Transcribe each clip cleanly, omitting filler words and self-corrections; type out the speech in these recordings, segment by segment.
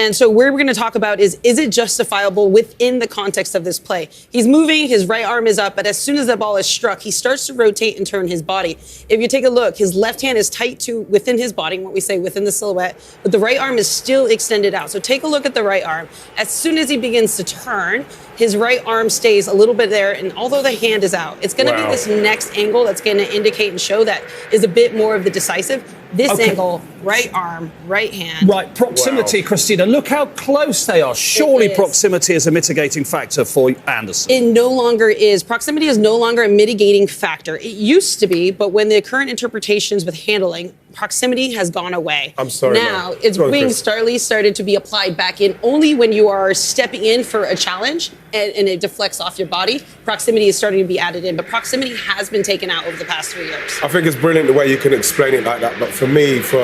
And so where we're going to talk about is it justifiable within the context of this play? He's moving, his right arm is up, but as soon as the ball is struck, he starts to rotate and turn his body. If you take a look, his left hand is tight to within his body, what we say within the silhouette, but the right arm is still extended out. So take a look at the right arm. As soon as he begins to turn, his right arm stays a little bit there, and although the hand is out, it's going to be this next angle that's going to indicate and show that is a bit more of the decisive. This angle, right arm, right hand. Right, proximity, Christina. Look how close they are. Surely proximity is a mitigating factor for Anderson. It no longer is. Proximity is no longer a mitigating factor. It used to be, but when the current interpretations with handling, proximity has gone away. I'm sorry. Now, it's being started to be applied back in only when you are stepping in for a challenge and it deflects off your body. Proximity is starting to be added in, but proximity has been taken out over the past 3 years. I think it's brilliant the way you can explain it like that, but for me, for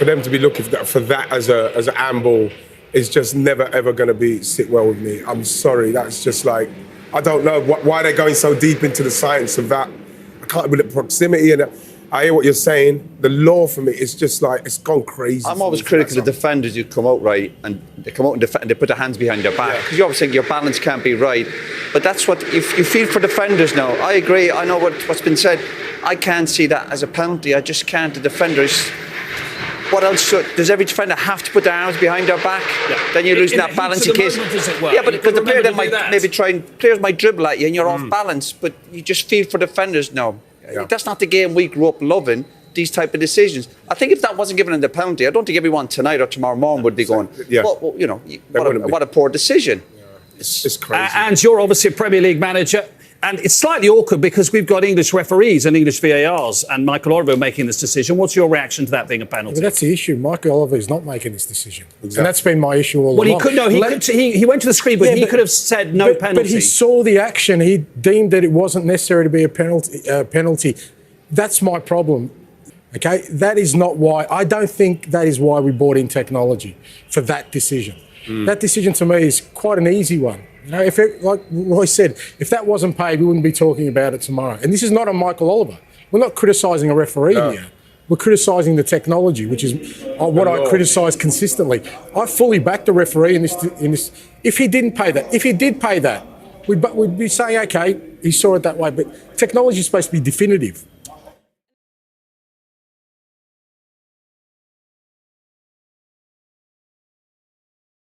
them to be looking for that as an handball is just never ever going to sit well with me. I'm sorry, that's just like, I don't know why they're going so deep into the science of that. I can't with the proximity, and I hear what you're saying. The law for me is just like, it's gone crazy. I'm always critical of defenders who come out right and they come out and defend, they put their hands behind their back, because you always think your balance can't be right. But that's what, if you feel for defenders now. I agree, I know what's been said. I can't see that as a penalty. I just can't. The defenders, what else does every defender have to put their arms behind their back? Then you're losing that balance in case. But the player then might maybe players might dribble at you and you're off balance, but you just feel for defenders now. That's not the game we grew up loving, these type of decisions. I think if that wasn't given in the penalty, I don't think everyone tonight or tomorrow morning would be going, well, you know, what a poor decision. It's crazy. And you're obviously a Premier League manager. And it's slightly awkward because we've got English referees and English VARs and Michael Oliver making this decision. What's your reaction to that being a penalty? But that's the issue. Michael Oliver is not making this decision. Exactly. And that's been my issue all along. He went to the screen, but he could have said no penalty. But he saw the action. He deemed that it wasn't necessary to be a penalty. That's my problem. Okay? That is not why. I don't think that is why we brought in technology for that decision. That decision to me is quite an easy one. You know, like Roy said, if that wasn't paid, we wouldn't be talking about it tomorrow. And this is not on Michael Oliver. We're not criticising a referee here. We're criticising the technology, which is what I criticise consistently. I fully back the referee in this. If he didn't pay that, if he did pay that, we'd be saying, okay, he saw it that way. But technology is supposed to be definitive.